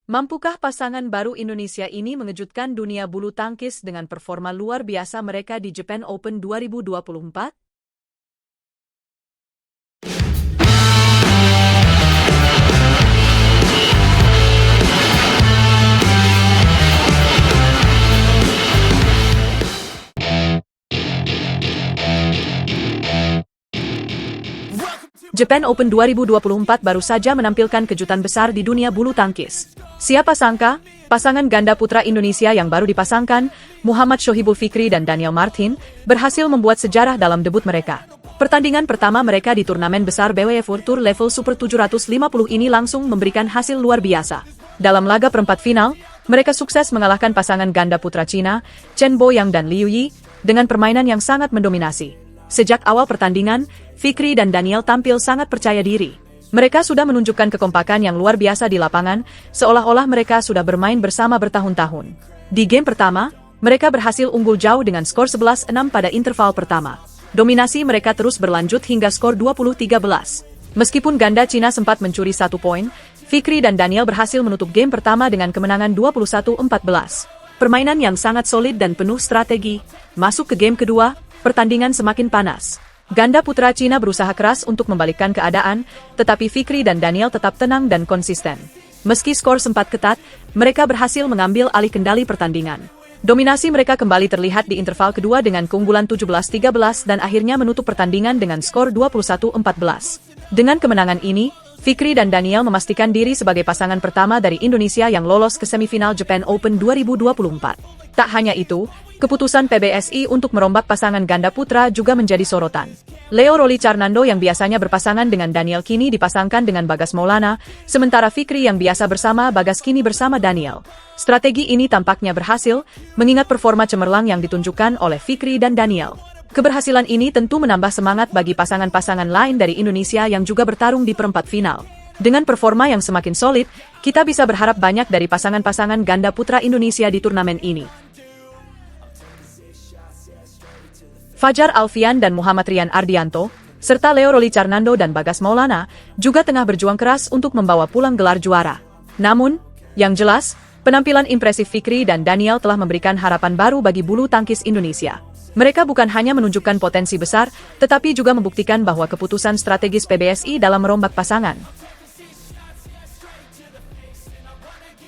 Mampukah pasangan baru Indonesia ini mengejutkan dunia bulu tangkis dengan performa luar biasa mereka di Japan Open 2024? Japan Open 2024 baru saja menampilkan kejutan besar di dunia bulu tangkis. Siapa sangka, pasangan ganda putra Indonesia yang baru dipasangkan, Muhammad Shohibul Fikri dan Daniel Martin, berhasil membuat sejarah dalam debut mereka. Pertandingan pertama mereka di turnamen besar BWF World Tour level Super 750 ini langsung memberikan hasil luar biasa. Dalam laga perempat final, mereka sukses mengalahkan pasangan ganda putra Cina, Chen Boyang dan Liu Yi, dengan permainan yang sangat mendominasi. Sejak awal pertandingan, Fikri dan Daniel tampil sangat percaya diri. Mereka sudah menunjukkan kekompakan yang luar biasa di lapangan, seolah-olah mereka sudah bermain bersama bertahun-tahun. Di game pertama, mereka berhasil unggul jauh dengan skor 11-6 pada interval pertama. Dominasi mereka terus berlanjut hingga skor 20-13. Meskipun ganda Cina sempat mencuri 1 poin, Fikri dan Daniel berhasil menutup game pertama dengan kemenangan 21-14. Permainan yang sangat solid dan penuh strategi. Masuk ke game kedua, pertandingan semakin panas. Ganda putra Cina berusaha keras untuk membalikkan keadaan, tetapi Fikri dan Daniel tetap tenang dan konsisten. Meski skor sempat ketat, mereka berhasil mengambil alih kendali pertandingan. Dominasi mereka kembali terlihat di interval kedua dengan keunggulan 17-13 dan akhirnya menutup pertandingan dengan skor 21-14. Dengan kemenangan ini, Fikri dan Daniel memastikan diri sebagai pasangan pertama dari Indonesia yang lolos ke semifinal Japan Open 2024. Tak hanya itu, keputusan PBSI untuk merombak pasangan ganda putra juga menjadi sorotan. Leo Rolly Carnando yang biasanya berpasangan dengan Daniel kini dipasangkan dengan Bagas Maulana, sementara Fikri yang biasa bersama Bagas kini bersama Daniel. Strategi ini tampaknya berhasil, mengingat performa cemerlang yang ditunjukkan oleh Fikri dan Daniel. Keberhasilan ini tentu menambah semangat bagi pasangan-pasangan lain dari Indonesia yang juga bertarung di perempat final. Dengan performa yang semakin solid, kita bisa berharap banyak dari pasangan-pasangan ganda putra Indonesia di turnamen ini. Fajar Alfian dan Muhammad Rian Ardianto, serta Leo Rolly Carnando dan Bagas Maulana, juga tengah berjuang keras untuk membawa pulang gelar juara. Namun, yang jelas, penampilan impresif Fikri dan Daniel telah memberikan harapan baru bagi bulu tangkis Indonesia. Mereka bukan hanya menunjukkan potensi besar, tetapi juga membuktikan bahwa keputusan strategis PBSI dalam merombak pasangan.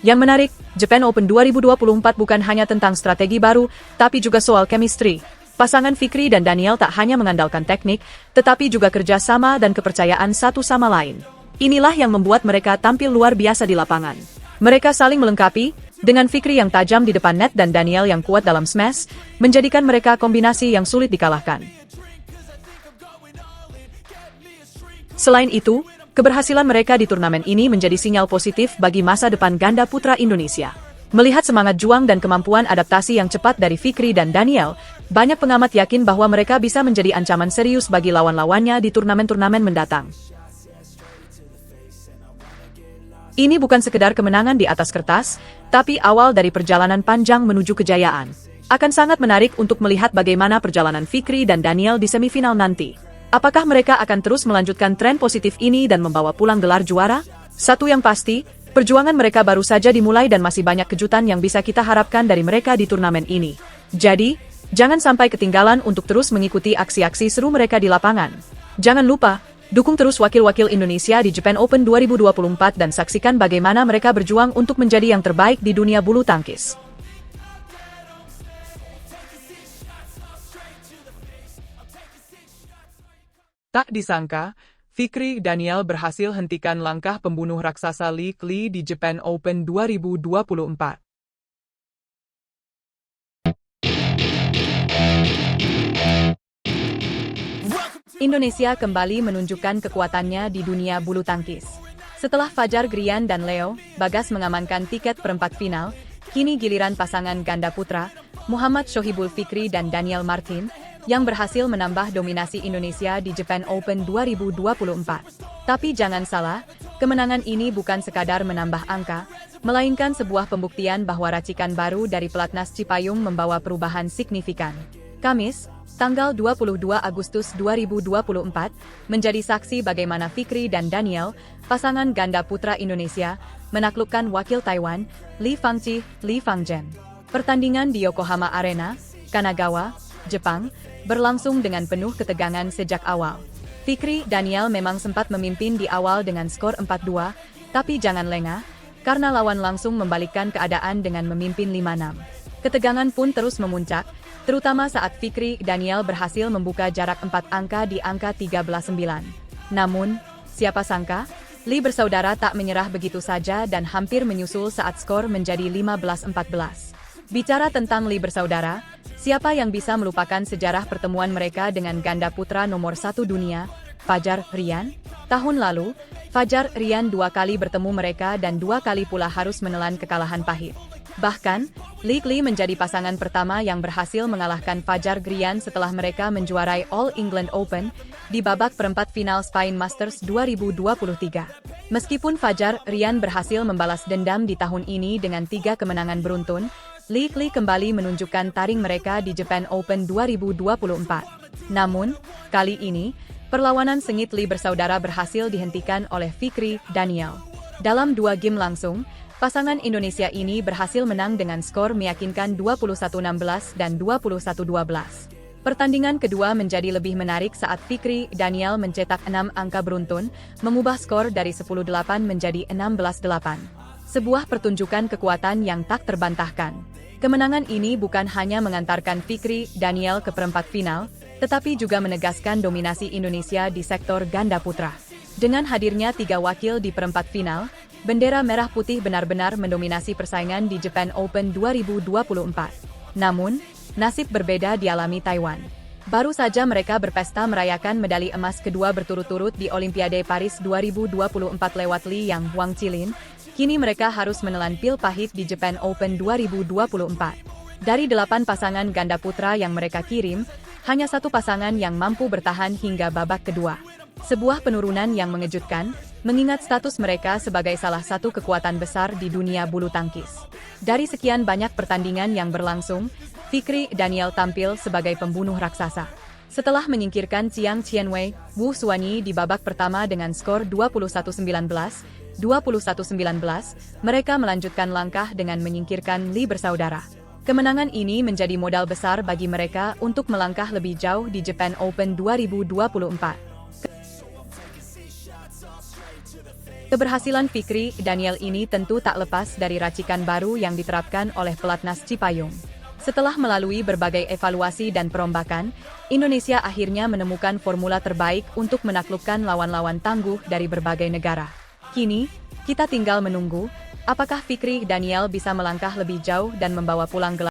Yang menarik, Japan Open 2024 bukan hanya tentang strategi baru, tapi juga soal chemistry. Pasangan Fikri dan Daniel tak hanya mengandalkan teknik, tetapi juga kerja sama dan kepercayaan satu sama lain. Inilah yang membuat mereka tampil luar biasa di lapangan. Mereka saling melengkapi, dengan Fikri yang tajam di depan net dan Daniel yang kuat dalam smash, menjadikan mereka kombinasi yang sulit dikalahkan. Selain itu, keberhasilan mereka di turnamen ini menjadi sinyal positif bagi masa depan ganda putra Indonesia. Melihat semangat juang dan kemampuan adaptasi yang cepat dari Fikri dan Daniel, banyak pengamat yakin bahwa mereka bisa menjadi ancaman serius bagi lawan-lawannya di turnamen-turnamen mendatang. Ini bukan sekedar kemenangan di atas kertas, tapi awal dari perjalanan panjang menuju kejayaan. Akan sangat menarik untuk melihat bagaimana perjalanan Fikri dan Daniel di semifinal nanti. Apakah mereka akan terus melanjutkan tren positif ini dan membawa pulang gelar juara? Satu yang pasti, perjuangan mereka baru saja dimulai dan masih banyak kejutan yang bisa kita harapkan dari mereka di turnamen ini. Jadi, jangan sampai ketinggalan untuk terus mengikuti aksi-aksi seru mereka di lapangan. Jangan lupa, dukung terus wakil-wakil Indonesia di Japan Open 2024 dan saksikan bagaimana mereka berjuang untuk menjadi yang terbaik di dunia bulu tangkis. Tak disangka, Fikri Daniel berhasil hentikan langkah pembunuh raksasa Li di Japan Open 2024. Indonesia kembali menunjukkan kekuatannya di dunia bulu tangkis. Setelah Fajar Grian dan Leo, Bagas mengamankan tiket perempat final, kini giliran pasangan ganda putra, Muhammad Shohibul Fikri dan Daniel Martin, yang berhasil menambah dominasi Indonesia di Japan Open 2024. Tapi jangan salah, kemenangan ini bukan sekadar menambah angka, melainkan sebuah pembuktian bahwa racikan baru dari pelatnas Cipayung membawa perubahan signifikan. Kamis, Tanggal 22 Agustus 2024 menjadi saksi bagaimana Fikri dan Daniel, pasangan ganda putra Indonesia, menaklukkan wakil Taiwan, Li Fangqi, Li Fangzhen. Pertandingan di Yokohama Arena, Kanagawa, Jepang, berlangsung dengan penuh ketegangan sejak awal. Fikri Daniel memang sempat memimpin di awal dengan skor 4-2, tapi jangan lengah, karena lawan langsung membalikkan keadaan dengan memimpin 5-6. Ketegangan pun terus memuncak, terutama saat Fikri Daniel berhasil membuka jarak 4 angka di angka 13-9. Namun, siapa sangka, Li bersaudara tak menyerah begitu saja dan hampir menyusul saat skor menjadi 15-14. Bicara tentang Li bersaudara, siapa yang bisa melupakan sejarah pertemuan mereka dengan ganda putra nomor 1 dunia, Fajar Rian? Tahun lalu, Fajar Rian 2 kali bertemu mereka dan 2 kali pula harus menelan kekalahan pahit. Bahkan, Li menjadi pasangan pertama yang berhasil mengalahkan Fajar Rian setelah mereka menjuarai All England Open di babak perempat final Spain Masters 2023. Meskipun Fajar Rian berhasil membalas dendam di tahun ini dengan 3 kemenangan beruntun, Li kembali menunjukkan taring mereka di Japan Open 2024. Namun, kali ini, perlawanan sengit Li bersaudara berhasil dihentikan oleh Fikri Daniel. Dalam 2 game langsung, pasangan Indonesia ini berhasil menang dengan skor meyakinkan 21-16 dan 21-12. Pertandingan kedua menjadi lebih menarik saat Fikri Daniel mencetak 6 angka beruntun, mengubah skor dari 10-8 menjadi 16-8. Sebuah pertunjukan kekuatan yang tak terbantahkan. Kemenangan ini bukan hanya mengantarkan Fikri Daniel ke perempat final, tetapi juga menegaskan dominasi Indonesia di sektor ganda putra. Dengan hadirnya 3 wakil di perempat final, bendera merah putih benar-benar mendominasi persaingan di Japan Open 2024. Namun, nasib berbeda dialami Taiwan. Baru saja mereka berpesta merayakan medali emas kedua berturut-turut di Olimpiade Paris 2024 lewat Li Yang Huang Qilin, kini mereka harus menelan pil pahit di Japan Open 2024. Dari 8 pasangan ganda putra yang mereka kirim, hanya 1 pasangan yang mampu bertahan hingga babak kedua. Sebuah penurunan yang mengejutkan, mengingat status mereka sebagai salah satu kekuatan besar di dunia bulu tangkis. Dari sekian banyak pertandingan yang berlangsung, Fikri Daniel tampil sebagai pembunuh raksasa. Setelah menyingkirkan Chiang Chien-wei, Wu Xuanyi di babak pertama dengan skor 21-19, 21-19, mereka melanjutkan langkah dengan menyingkirkan Li bersaudara. Kemenangan ini menjadi modal besar bagi mereka untuk melangkah lebih jauh di Japan Open 2024. Keberhasilan Fikri Daniel ini tentu tak lepas dari racikan baru yang diterapkan oleh pelatnas Cipayung. Setelah melalui berbagai evaluasi dan perombakan, Indonesia akhirnya menemukan formula terbaik untuk menaklukkan lawan-lawan tangguh dari berbagai negara. Kini, kita tinggal menunggu, apakah Fikri Daniel bisa melangkah lebih jauh dan membawa pulang gelar